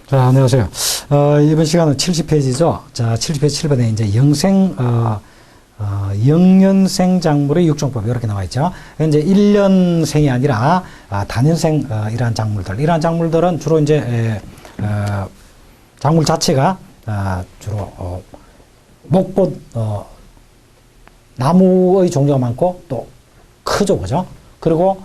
자, 안녕하세요. 이번 시간은 70페이지죠. 자, 70페이지 7번에 이제 영년생 작물의 육종법 이렇게 나와 있죠. 이제 1년생이 아니라 단연생 이러한 작물들. 이러한 작물들은 주로 이제 작물 자체가 주로 목꽃 나무의 종류가 많고 또 크죠, 그죠? 그리고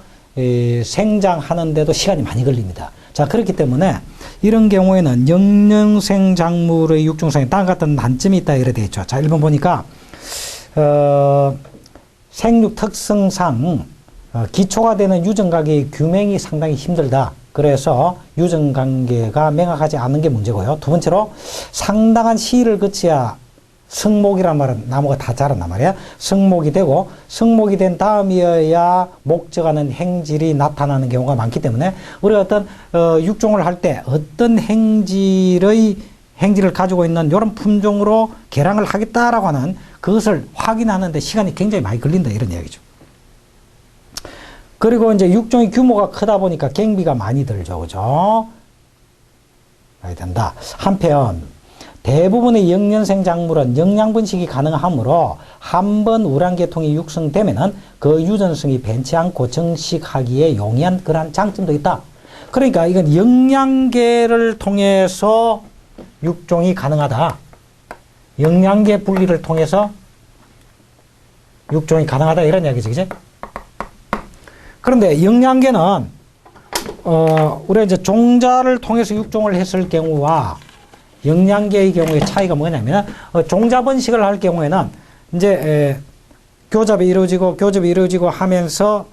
생장하는데도 시간이 많이 걸립니다. 자, 그렇기 때문에 이런 경우에는 영년생 작물의 육종성에 다음과 같은 단점이 있다 이래 되어 있죠. 자, 1번 보니까 생육 특성상 기초가 되는 유전관계의 규명이 상당히 힘들다. 그래서 유전관계가 명확하지 않은 게 문제고요. 두 번째로 상당한 시일을 거쳐야 성목이란 말은 나무가 다 자란단 말이야. 성목이 되고 성목이 된 다음이어야 목적하는 행질이 나타나는 경우가 많기 때문에 우리가 어떤 육종을 할 때 어떤 행질을 가지고 있는 이런 품종으로 개량을 하겠다라고 하는 그것을 확인하는데 시간이 굉장히 많이 걸린다 이런 이야기죠. 그리고 이제 육종의 규모가 크다 보니까 경비가 많이 들죠, 그죠? 많이 된다. 한편 대부분의 영년생 작물은 영양분식이 가능하므로 한 번 우량계통이 육성되면은 그 유전성이 변치 않고 정식하기에 용이한 그러한 장점도 있다. 그러니까 이건 영양계를 통해서 육종이 가능하다. 영양계 분리를 통해서 육종이 가능하다 이런 이야기죠, 그지? 그런데 영양계는 우리가 이제 종자를 통해서 육종을 했을 경우와 영양계의 경우의 차이가 뭐냐면 종자 번식을 할 경우에는 이제 교잡이 이루어지고 하면서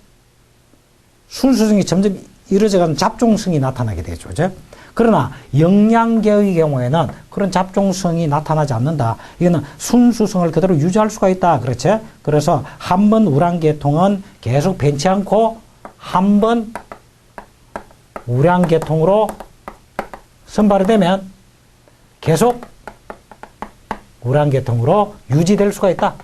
순수성이 점점 이루어져가는 잡종성이 나타나게 되죠. 그죠? 그러나 영양계의 경우에는 그런 잡종성이 나타나지 않는다. 이거는 순수성을 그대로 유지할 수가 있다. 그렇죠? 그래서 한 번 우량계통은 계속 변치 않고 한 번 우량계통으로 선발이 되면 계속 우량계통으로 유지될 수가 있다.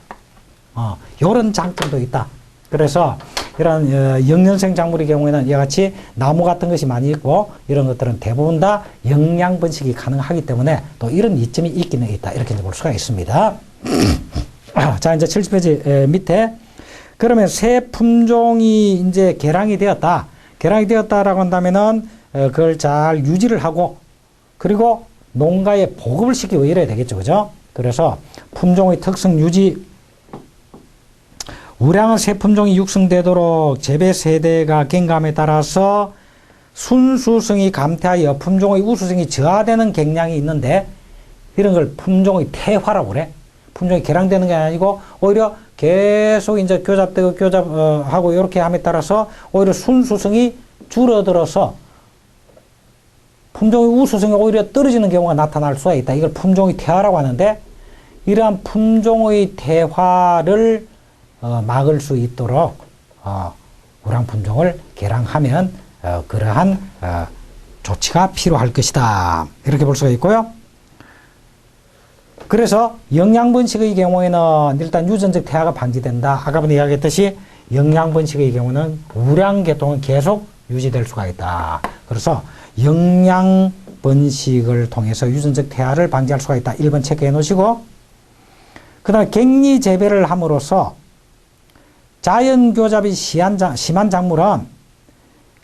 이런 장점도 있다. 그래서 이런 영년생 작물의 경우에는 이와 같이 나무 같은 것이 많이 있고 이런 것들은 대부분 다 영양 번식이 가능하기 때문에 또 이런 이점이 있기는 있다. 이렇게 볼 수가 있습니다. 자, 이제 70페이지 밑에 그러면 새 품종이 이제 개량이 되었다. 개량이 되었다라고 한다면은 그걸 잘 유지를 하고 그리고 농가에 보급을 시키고 이래야 되겠죠. 그죠? 그래서 품종의 특성 유지, 우량한 새 품종이 육성되도록 재배 세대가 경감에 따라서 순수성이 감퇴하여 품종의 우수성이 저하되는 경향이 있는데 이런 걸 품종의 퇴화라고 그래. 품종이 개량되는 게 아니고 오히려 계속 이제 교잡되고 교잡하고 이렇게 함에 따라서 오히려 순수성이 줄어들어서 품종의 우수성이 오히려 떨어지는 경우가 나타날 수가 있다. 이걸 품종의 퇴화라고 하는데 이러한 품종의 퇴화를 막을 수 있도록 우량 품종을 개량하면 그러한 조치가 필요할 것이다. 이렇게 볼 수가 있고요. 그래서 영양번식의 경우에는 일단 유전적 퇴화가 방지된다. 아까 전에 이야기했듯이 영양번식의 경우는 우량계통은 계속 유지될 수가 있다. 그래서 영양 번식을 통해서 유전적 퇴화를 방지할 수가 있다. 1번 체크해 놓으시고 그 다음에 갱리 재배를 함으로써 자연교잡이 심한 작물은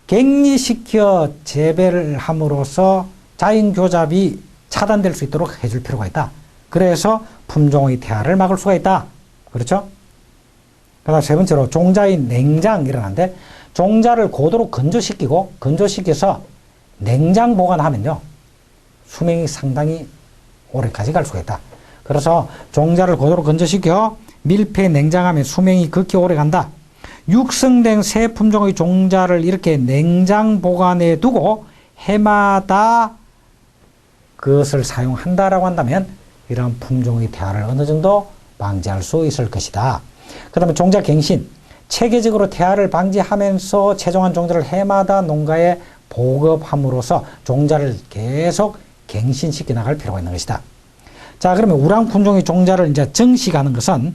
갱리시켜 재배를 함으로써 자연교잡이 차단될 수 있도록 해줄 필요가 있다. 그래서 품종의 퇴화를 막을 수가 있다. 그렇죠? 그 다음 세 번째로 종자의 냉장이라는데 종자를 고도로 건조시켜서 냉장 보관하면요 수명이 상당히 오래까지 갈 수가 있다. 그래서 종자를 고도로 건조시켜 밀폐 냉장하면 수명이 극히 오래 간다. 육성된 새 품종의 종자를 이렇게 냉장 보관해 두고 해마다 그것을 사용한다라고 한다면 이런 품종의 퇴화를 어느 정도 방지할 수 있을 것이다. 그 다음에 종자 갱신, 체계적으로 퇴화를 방지하면서 최종한 종자를 해마다 농가에 보급함으로써 종자를 계속 갱신시켜 나갈 필요가 있는 것이다. 자, 그러면 우량 품종의 종자를 이제 정식하는 것은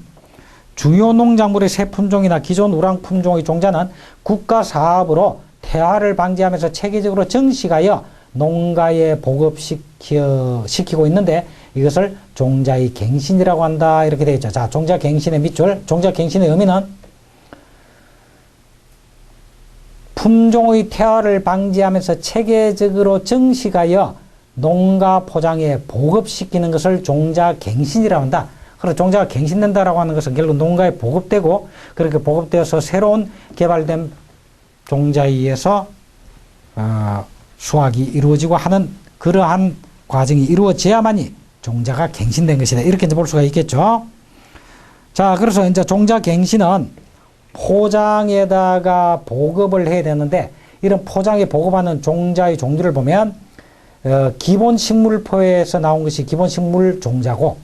주요 농작물의 새 품종이나 기존 우량 품종의 종자는 국가 사업으로 퇴화를 방지하면서 체계적으로 정식하여 농가에 보급시키고 있는데 이것을 종자의 갱신이라고 한다. 이렇게 되어 있죠. 자, 종자 갱신의 밑줄. 종자 갱신의 의미는 품종의 퇴화를 방지하면서 체계적으로 정식하여 농가 포장에 보급시키는 것을 종자 갱신이라고 한다. 그래서 종자가 갱신된다라고 하는 것은 결국 농가에 보급되고 그렇게 보급되어서 새로운 개발된 종자에 의해서 수확이 이루어지고 하는 그러한 과정이 이루어져야만이 종자가 갱신된 것이다. 이렇게 이제 볼 수가 있겠죠. 자, 그래서 이제 종자 갱신은 포장에다가 보급을 해야 되는데 이런 포장에 보급하는 종자의 종류를 보면 기본 식물포에서 나온 것이 기본 식물 종자고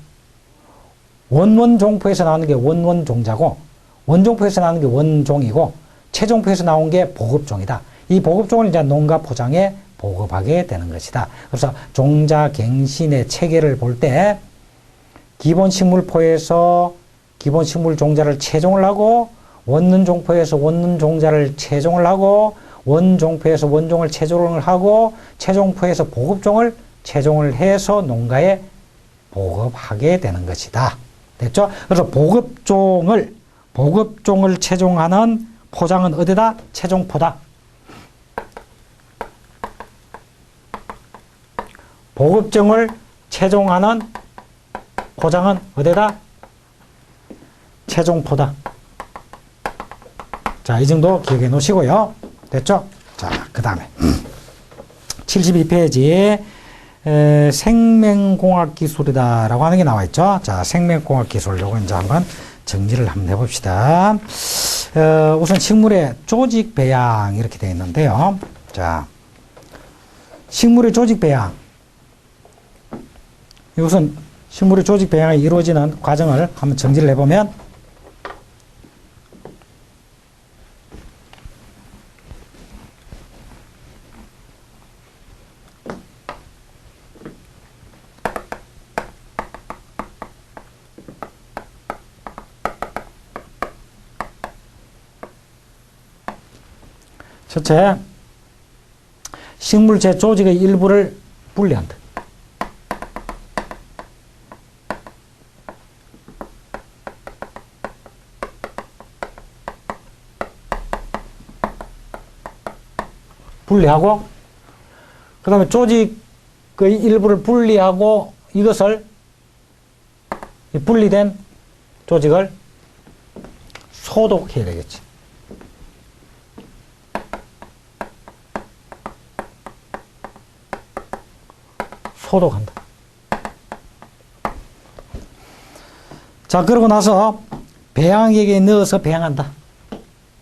원원 종포에서 나오는 게 원원 종자고 원종포에서 나오는 게 원종이고 최종포에서 나온 게 보급종이다. 이 보급종을 이제 농가 포장에 보급하게 되는 것이다. 그래서 종자 갱신의 체계를 볼 때 기본 식물포에서 기본 식물 종자를 채종을 하고 원론 종포에서 원론 종자를 채종을 하고 원종포에서 원종을 채종을 하고 최종포에서 보급종을 채종을 해서 농가에 보급하게 되는 것이다. 됐죠? 그래서 보급종을 채종하는 포장은 어디다? 최종포다. 보급종을 채종하는 포장은 어디다? 최종포다. 자, 이 정도 기억해 놓으시고요. 됐죠? 자, 그 다음에 72페이지에 생명공학 기술이다 라고 하는 게 나와 있죠. 자, 생명공학 기술 요거 이제 한번 정리를 한번 해봅시다. 우선 식물의 조직 배양 이렇게 되어 있는데요. 자, 식물의 조직 배양. 우선 식물의 조직 배양이 이루어지는 과정을 한번 정리를 해보면 첫째, 식물체 조직의 일부를 분리한다. 분리하고 그 다음에 조직의 일부를 분리하고 이것을 분리된 조직을 소독해야 되겠지. 소독한다. 자, 그러고 나서 배양액에 넣어서 배양한다.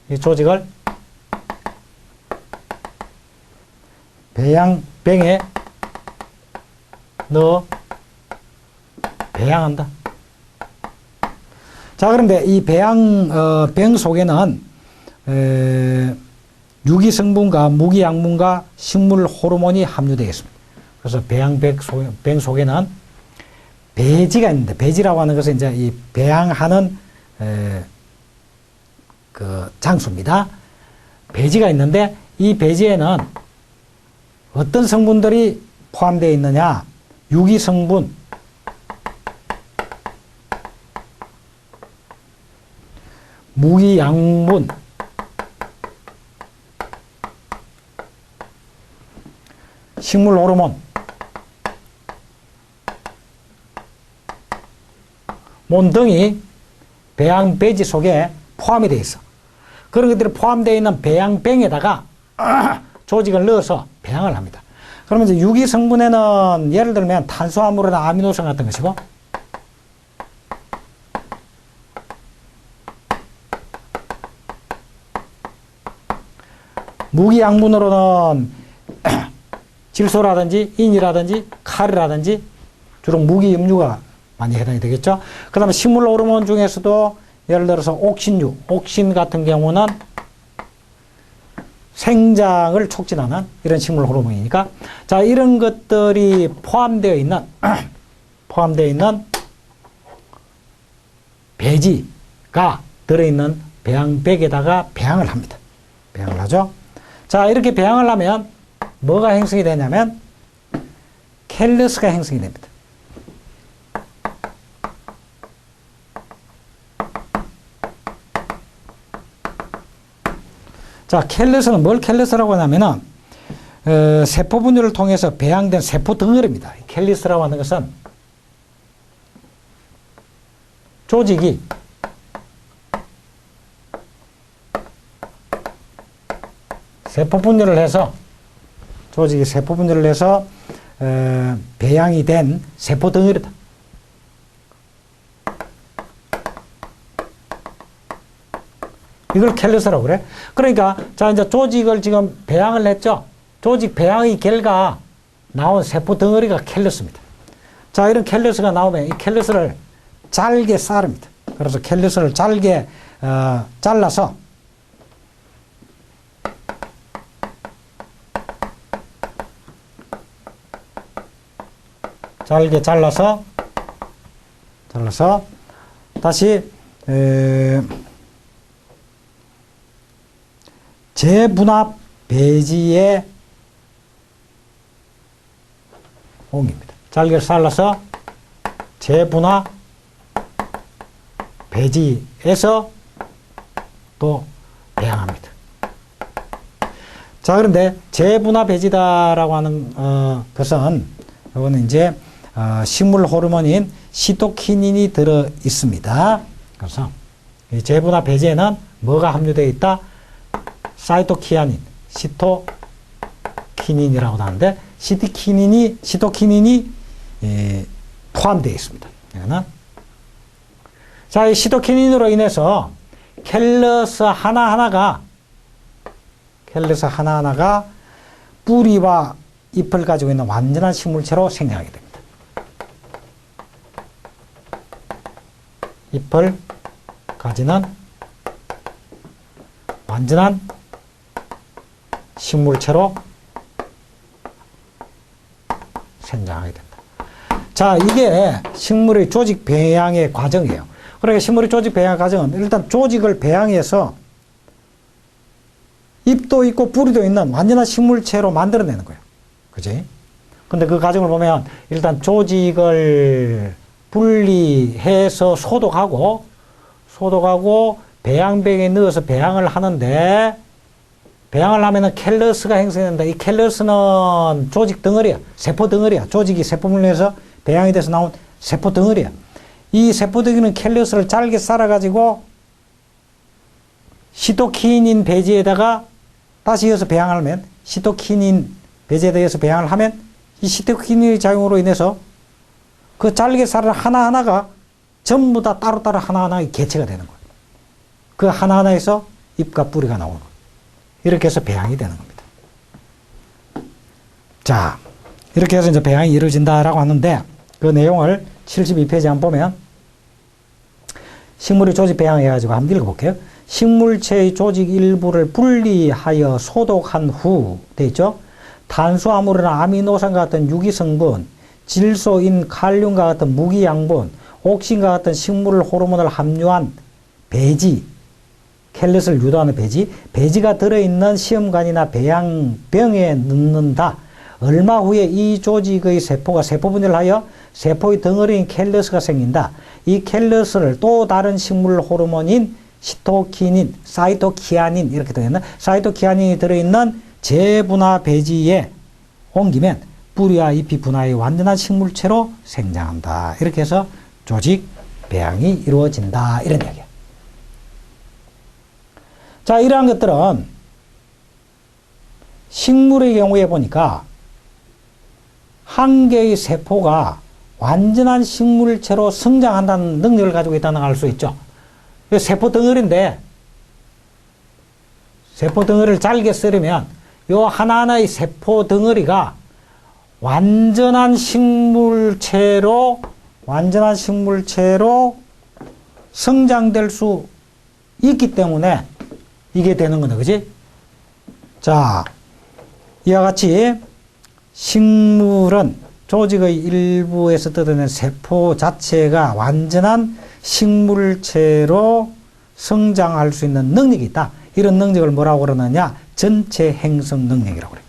이 조직을 배양병에 넣어 배양한다. 자, 그런데 이 배양병 속에는 유기성분과 무기양분과 식물 호르몬이 함유되어 있습니다. 그래서 배양병 속에는 배지가 있는데, 배지라고 하는 것은 이제 이 배양하는 그 장소입니다. 배지가 있는데 이 배지에는 어떤 성분들이 포함되어 있느냐? 유기성분, 무기양분, 식물 호르몬, 몬 등이 배양 배지 속에 포함이 되어 있어. 그런 것들이 포함되어 있는 배양병에다가 조직을 넣어서 배양을 합니다. 그러면 이제 유기성분에는 예를 들면 탄수화물이나 아미노산 같은 것이고, 무기양분으로는 질소라든지 인이라든지 칼이라든지 주로 무기염류가 많이 해당이 되겠죠. 그 다음에 식물 호르몬 중에서도 예를 들어서 옥신류, 옥신 같은 경우는 생장을 촉진하는 이런 식물 호르몬이니까, 자, 이런 것들이 포함되어 있는 배지가 들어있는 배양백에다가 배양을 합니다. 배양을 하죠. 자, 이렇게 배양을 하면 뭐가 형성이 되냐면 켈러스가 형성이 됩니다. 자, 켈러스는 뭘 켈러스라고 하냐면은 세포 분열을 통해서 배양된 세포 덩어리입니다. 켈러스라고 하는 것은 조직이 세포 분열을 해서 조직이 세포 분열을 해서 배양이 된 세포 덩어리다. 이걸 켈러스라고 그래. 그러니까 자 이제 조직을 지금 배양을 했죠. 조직 배양의 결과 나온 세포 덩어리가 켈러스입니다. 자 이런 켈러스가 나오면 이 켈러스를 잘게 자릅니다. 그래서 켈러스를 잘게 잘라서 잘게 잘라서 다시 재분합 배지에 옮깁니다. 잘게 잘라서 재분합 배지에서 또 배양합니다. 자, 그런데 재분화 배지다라고 하는 것은 이거는 이제 식물 호르몬인 시토키닌이 들어 있습니다. 그래서 이 재분화 배지에는 뭐가 함유되어 있다? 사이토키아닌, 시토키닌이라고 하는데 시토키닌이 포함되어 있습니다. 이거는 자, 이 시토키닌으로 인해서 켈러스 하나하나가 뿌리와 잎을 가지고 있는 완전한 식물체로 생장하게 됩니다. 잎을 가지는 완전한 식물체로 생장하게 된다. 자, 이게 식물의 조직 배양의 과정이에요. 그러니까 식물의 조직 배양 과정은 일단 조직을 배양해서 잎도 있고 뿌리도 있는 완전한 식물체로 만들어내는 거예요. 그지? 근데 그 과정을 보면 일단 조직을 분리해서 소독하고 배양백에 넣어서 배양을 하는데 배양을 하면은 켈러스가 형성된다. 이 켈러스는 조직 덩어리야. 세포 덩어리야. 조직이 세포 분리해서 배양이 돼서 나온 세포 덩어리야. 이 세포 덩어리는 켈러스를 잘게 썰어가지고 시토키닌 배지에다가 다시 이어서 배양을 하면 시토키닌 배지에다 이어서 배양을 하면 이 시토키닌의 작용으로 인해서 그 잘게 썰은 하나하나가 전부 다 따로따로 하나하나의 개체가 되는 거예요. 그 하나하나에서 잎과 뿌리가 나오는 거예요. 이렇게 해서 배양이 되는 겁니다. 자, 이렇게 해서 이제 배양이 이루어진다라고 하는데 그 내용을 72페이지 한번 보면 식물의 조직 배양해가지고 한번 읽어볼게요. 식물체의 조직 일부를 분리하여 소독한 후, 돼 있죠? 탄수화물이나 아미노산과 같은 유기성분, 질소인 칼륨과 같은 무기양분, 옥신과 같은 식물 호르몬을 함유한 배지, 켈러스를 유도하는 배지가 들어있는 시험관이나 배양병에 넣는다. 얼마 후에 이 조직의 세포가 세포 분열하여 세포의 덩어리인 켈러스가 생긴다. 이 켈러스를 또 다른 식물 호르몬인 시토키닌, 사이토키아닌 이렇게 되어 있는 사이토키아닌이 들어있는 재분화 배지에 옮기면 뿌리와 잎이 분화의 완전한 식물체로 생장한다. 이렇게 해서 조직 배양이 이루어진다. 이런 이야기야. 자, 이러한 것들은 식물의 경우에 보니까 한 개의 세포가 완전한 식물체로 성장한다는 능력을 가지고 있다는 걸 알 수 있죠. 세포 덩어리인데 세포 덩어리를 잘게 썰으면 요 하나하나의 세포 덩어리가 완전한 식물체로 성장될 수 있기 때문에 이게 되는 거네. 그지? 자, 이와 같이 식물은 조직의 일부에서 뜯어낸 세포 자체가 완전한 식물체로 성장할 수 있는 능력이 있다. 이런 능력을 뭐라고 그러느냐? 전체 행성 능력이라고 그래요.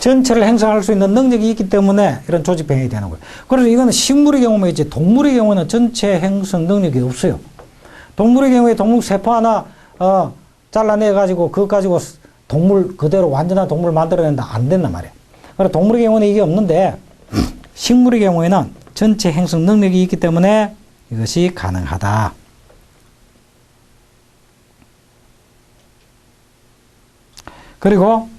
전체를 행사할 수 있는 능력이 있기 때문에 이런 조직 배양이 되는 거예요. 그래서 이거는 식물의 경우면 이제 동물의 경우는 전체 행성 능력이 없어요. 동물의 경우에 동물 세포 하나 잘라내 가지고 그것 가지고 동물 그대로 완전한 동물을 만들어낸다 안 된단 말이에요. 그래서 동물의 경우는 이게 없는데 식물의 경우에는 전체 행성 능력이 있기 때문에 이것이 가능하다. 그리고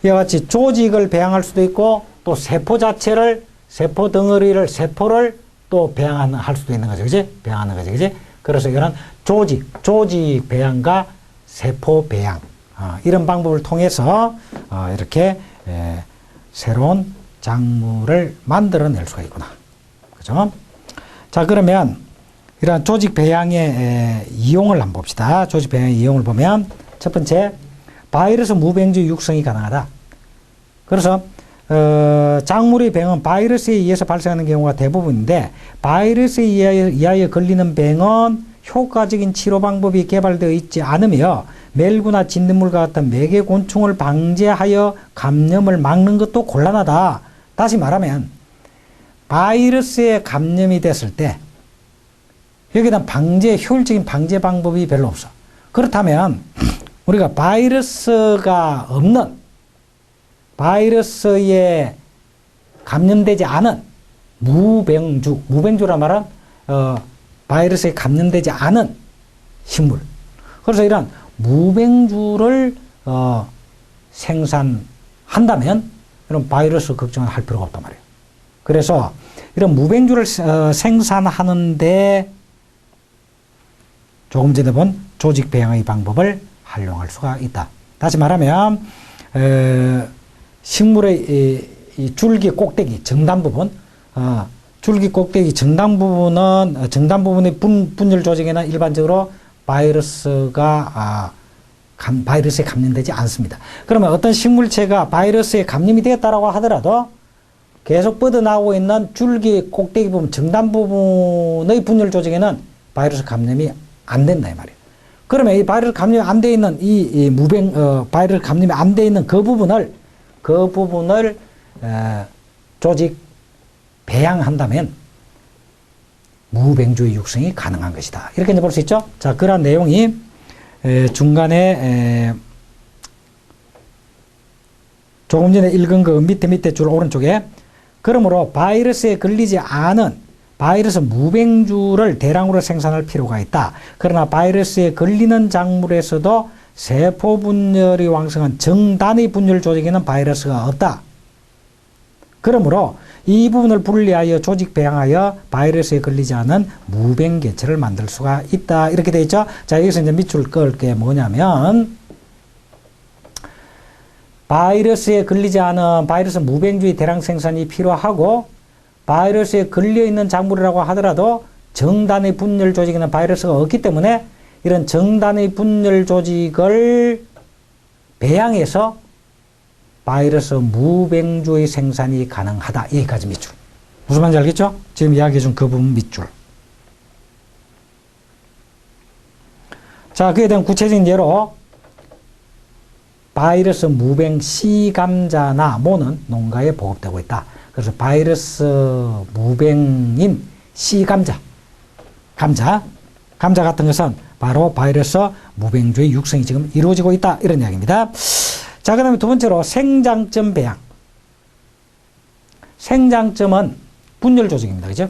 이와 같이 조직을 배양할 수도 있고 또 세포 자체를 세포 덩어리를 세포를 또 배양할 수도 있는 거죠. 그지? 배양하는 거죠. 그지? 그래서 이런 조직 배양과 세포 배양 이런 방법을 통해서 이렇게 새로운 작물을 만들어낼 수가 있구나. 그죠? 자, 그러면 이런 조직 배양의 이용을 한번 봅시다. 조직 배양의 이용을 보면 첫 번째, 바이러스 무병주 육성이 가능하다. 그래서 작물의 병은 바이러스에 의해서 발생하는 경우가 대부분인데 바이러스에 의하여 걸리는 병은 효과적인 치료 방법이 개발되어 있지 않으며 멜구나 진딧물과 같은 매개 곤충을 방제하여 감염을 막는 것도 곤란하다. 다시 말하면 바이러스에 감염이 됐을 때 여기다 효율적인 방제 방법이 별로 없어. 그렇다면 우리가 바이러스가 없는 바이러스에 감염되지 않은 무병주란 말은 바이러스에 감염되지 않은 식물. 그래서 이런 무병주를 생산한다면 이런 바이러스 걱정은 할 필요가 없단 말이에요. 그래서 이런 무병주를 생산하는데 조금 전에 본 조직 배양의 방법을 활용할 수가 있다. 다시 말하면 식물의 이 줄기 꼭대기 정단 부분, 줄기 꼭대기 정단 부분의 분열 조직에는 일반적으로 바이러스에 감염되지 않습니다. 그러면 어떤 식물체가 바이러스에 감염이 되었다라고 하더라도 계속 뻗어나오고 있는 줄기 꼭대기 부분, 정단 부분의 분열 조직에는 바이러스 감염이 안 된다 이 말이에요. 그러면 이 바이러스 감염이 안 돼 있는 바이러스 감염이 안 돼 있는 그 부분을 조직 배양한다면 무병주의 육성이 가능한 것이다. 이렇게 이제 볼 수 있죠. 자, 그러한 내용이 중간에 조금 전에 읽은 그 밑에 줄 오른쪽에 그러므로 바이러스에 걸리지 않은 바이러스 무병주를 대량으로 생산할 필요가 있다. 그러나 바이러스에 걸리는 작물에서도 세포 분열이 왕성한 정단의 분열 조직에는 바이러스가 없다. 그러므로 이 부분을 분리하여 조직 배양하여 바이러스에 걸리지 않은 무병 개체를 만들 수가 있다. 이렇게 되어 있죠. 자, 여기서 이제 밑줄 그을 게 뭐냐면 바이러스에 걸리지 않은 바이러스 무병주의 대량 생산이 필요하고 바이러스에 걸려있는 작물이라고 하더라도 정단의 분열 조직에는 바이러스가 없기 때문에 이런 정단의 분열 조직을 배양해서 바이러스 무병주의 생산이 가능하다. 여기까지 밑줄. 무슨 말인지 알겠죠? 지금 이야기해준 그 부분 밑줄. 자, 그에 대한 구체적인 예로 바이러스 무병 씨감자나 모는 농가에 보급되고 있다. 그래서 바이러스 무병인 씨감자, 감자 같은 것은 바로 바이러스 무병주의 육성이 지금 이루어지고 있다. 이런 이야기입니다. 자, 그 다음에 두 번째로 생장점 배양. 생장점은 분열 조직입니다. 그죠?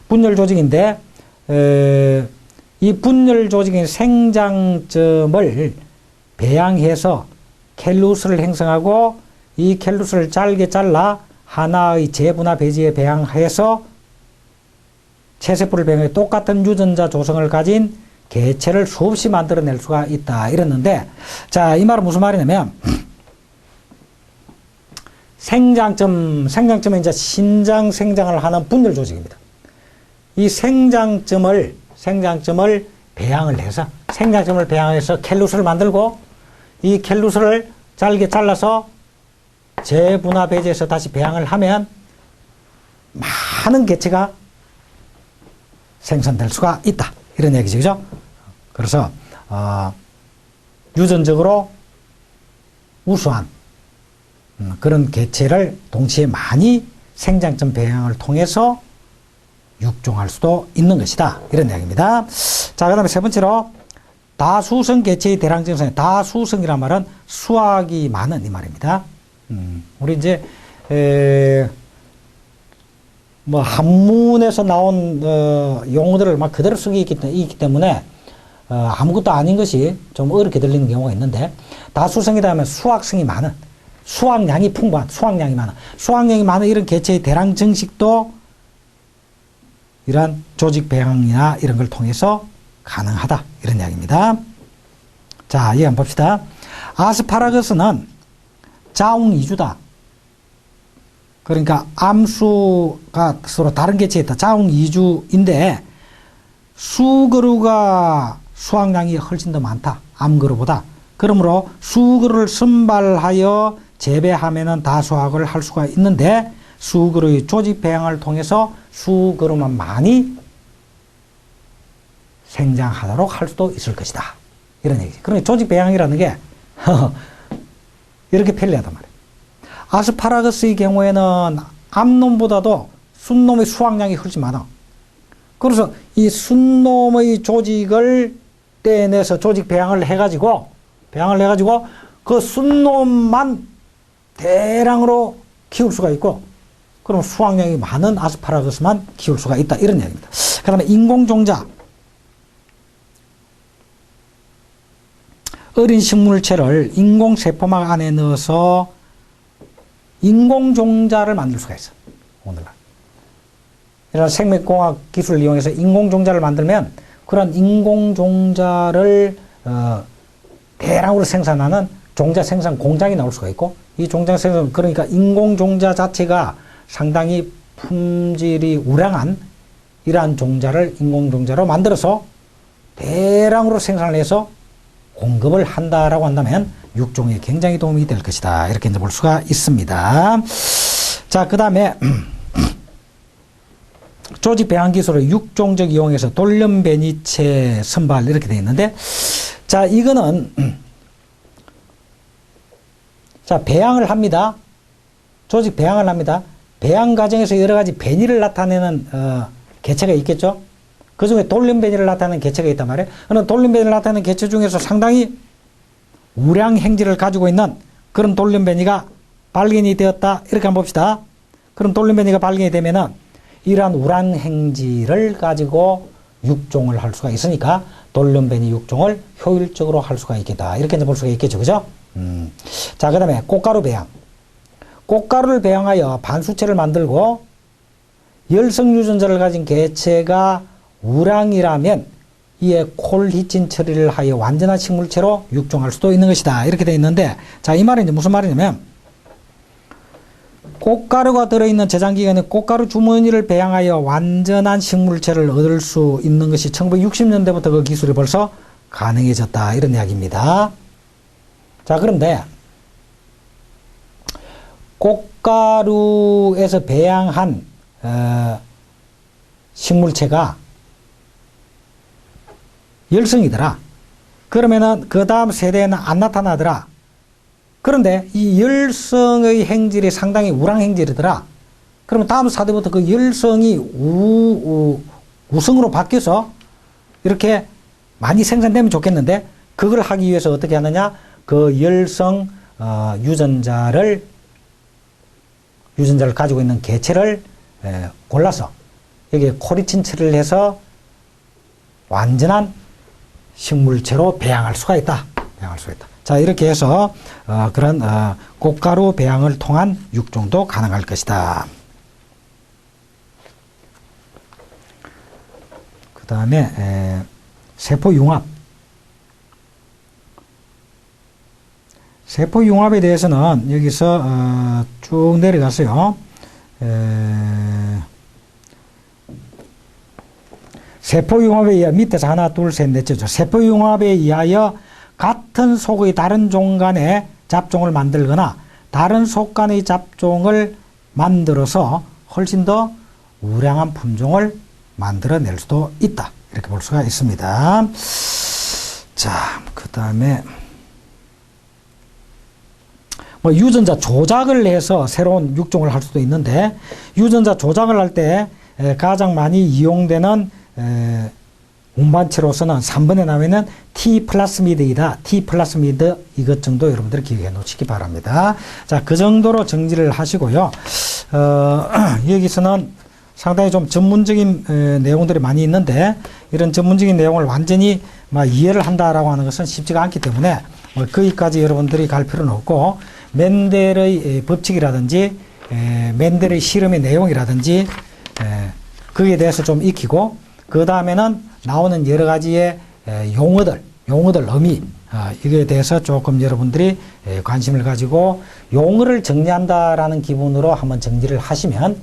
분열 조직인데, 이 분열 조직인 생장점을 배양해서 켈루스를 형성하고 이 켈루스를 잘게 잘라 하나의 재분화 배지에 배양해서 체세포를 배양해 똑같은 유전자 조성을 가진 개체를 수없이 만들어낼 수가 있다. 이랬는데, 자, 이 말은 무슨 말이냐면, 생장점은 이제 신장 생장을 하는 분열 조직입니다. 이 생장점을 배양을 해서, 생장점을 배양해서 켈루스를 만들고, 이 켈루스를 잘게 잘라서 재분화 배제해서 다시 배양을 하면 많은 개체가 생산될 수가 있다. 이런 얘기죠. 그죠? 그래서 유전적으로 우수한 그런 개체를 동시에 많이 생장점 배양을 통해서 육종할 수도 있는 것이다. 이런 이야기입니다. 자, 그 다음에 세 번째로 다수성 개체의 대량증성에 다수성이란 말은 수확이 많은 이 말입니다. 우리 이제 뭐 한문에서 나온 용어들을 막 그대로 쓰기 있기 때문에 아무것도 아닌 것이 좀 어렵게 들리는 경우가 있는데 다수성이다 하면 수확성이 많은 수확량이 풍부한 수확량이 많은 이런 개체의 대량 증식도 이러한 조직 배양이나 이런 걸 통해서 가능하다 이런 이야기입니다. 자, 이거 한번 봅시다. 아스파라거스는 자웅 이주다. 그러니까 암수가 서로 다른 개체에 있다. 자웅 이주인데 수그루가 수확량이 훨씬 더 많다. 암그루보다. 그러므로 수그루를 선발하여 재배하면은 다수확을 할 수가 있는데 수그루의 조직 배양을 통해서 수그루만 많이 생장하도록 할 수도 있을 것이다. 이런 얘기지. 그러니까 조직 배양이라는 게 이렇게 편리하단 말이에요. 아스파라거스의 경우에는 암놈보다도 순놈의 수확량이 훨씬 많아. 그래서 이 순놈의 조직을 떼내서 조직 배양을 해가지고 그 순놈만 대량으로 키울 수가 있고 그럼 수확량이 많은 아스파라거스만 키울 수가 있다. 이런 이야기입니다. 그 다음에 인공종자. 어린 식물체를 인공세포막 안에 넣어서 인공종자를 만들 수가 있어. 오늘날. 이런 생명공학 기술을 이용해서 인공종자를 만들면 그런 인공종자를 대량으로 생산하는 종자 생산 공장이 나올 수가 있고 이 종자 생산 그러니까 인공종자 자체가 상당히 품질이 우량한 이러한 종자를 인공종자로 만들어서 대량으로 생산을 해서 공급을 한다라고 한다면 육종에 굉장히 도움이 될 것이다. 이렇게 이제 볼 수가 있습니다. 자, 그 다음에 조직 배양 기술을 육종적 이용해서 돌연변이체 선발 이렇게 되어 있는데 자, 이거는 자, 배양을 합니다. 조직 배양을 합니다. 배양 과정에서 여러 가지 변이를 나타내는 개체가 있겠죠. 그 중에 돌연변이를 나타내는 개체가 있단 말이에요. 그런 돌연변이를 나타내는 개체 중에서 상당히 우량 행질을 가지고 있는 그런 돌연변이가 발견이 되었다. 이렇게 한번 봅시다. 그럼 돌연변이가 발견이 되면은 이러한 우량 행질을 가지고 육종을 할 수가 있으니까 돌연변이 육종을 효율적으로 할 수가 있겠다. 이렇게 이제 볼 수가 있겠죠. 그죠? 자, 그 다음에 꽃가루 배양. 꽃가루를 배양하여 반수체를 만들고 열성 유전자를 가진 개체가 우량이라면 이에 콜히친 처리를 하여 완전한 식물체로 육종할 수도 있는 것이다. 이렇게 되어 있는데 자, 이 말은 이제 무슨 말이냐면 꽃가루가 들어있는 저장기관에 꽃가루 주머니를 배양하여 완전한 식물체를 얻을 수 있는 것이 1960년대부터 그 기술이 벌써 가능해졌다. 이런 이야기입니다. 자, 그런데 꽃가루에서 배양한 식물체가 열성이더라. 그러면은 그 다음 세대에는 안 나타나더라. 그런데 이 열성의 행질이 상당히 우량 행질이더라. 그러면 다음 세대부터 그 열성이 우성으로 바뀌어서 이렇게 많이 생산되면 좋겠는데 그걸 하기 위해서 어떻게 하느냐? 그 열성 유전자를 가지고 있는 개체를 골라서 여기에 코리친 처리를 해서 완전한 식물체로 배양할 수가 있다. 자, 이렇게 해서 그런 꽃가루 배양을 통한 육종도 가능할 것이다. 그 다음에 세포융합. 세포융합에 대해서는 여기서 쭉 내려가서요. 세포융합에 의해 밑에서 하나, 둘, 셋, 넷째 세포융합에 의하여 같은 속의 다른 종 간의 잡종을 만들거나 다른 속 간의 잡종을 만들어서 훨씬 더 우량한 품종을 만들어낼 수도 있다. 이렇게 볼 수가 있습니다. 자, 그 다음에 뭐 유전자 조작을 해서 새로운 육종을 할 수도 있는데 유전자 조작을 할 때 가장 많이 이용되는 운반체로서는 3번에 나오는 T 플라스미드이다. T 플라스미드 이것 정도 여러분들 기억해 놓으시기 바랍니다. 자, 그 정도로 정리를 하시고요. 여기서는 상당히 좀 전문적인 내용들이 많이 있는데 이런 전문적인 내용을 완전히 이해를 한다라고 하는 것은 쉽지가 않기 때문에 거기까지 여러분들이 갈 필요는 없고 멘델의 법칙이라든지 멘델의 실험의 내용이라든지 거기에 대해서 좀 익히고 그 다음에는 나오는 여러 가지의 용어들, 의미 이거에 대해서 조금 여러분들이 관심을 가지고 용어를 정리한다라는 기분으로 한번 정리를 하시면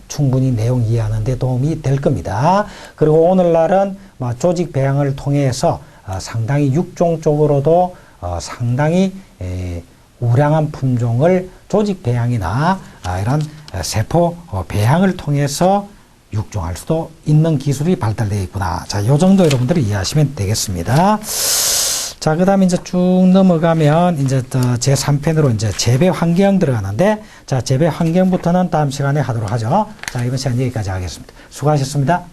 충분히 내용 이해하는 데 도움이 될 겁니다. 그리고 오늘날은 조직 배양을 통해서 상당히 육종 쪽으로도 상당히 우량한 품종을 조직 배양이나 이런 세포 배양을 통해서 육종할 수도 있는 기술이 발달되어 있구나. 자, 요 정도 여러분들이 이해하시면 되겠습니다. 자, 그 다음에 이제 쭉 넘어가면 이제 제 3편으로 이제 재배 환경 들어가는데, 자, 재배 환경부터는 다음 시간에 하도록 하죠. 자, 이번 시간 여기까지 하겠습니다. 수고하셨습니다.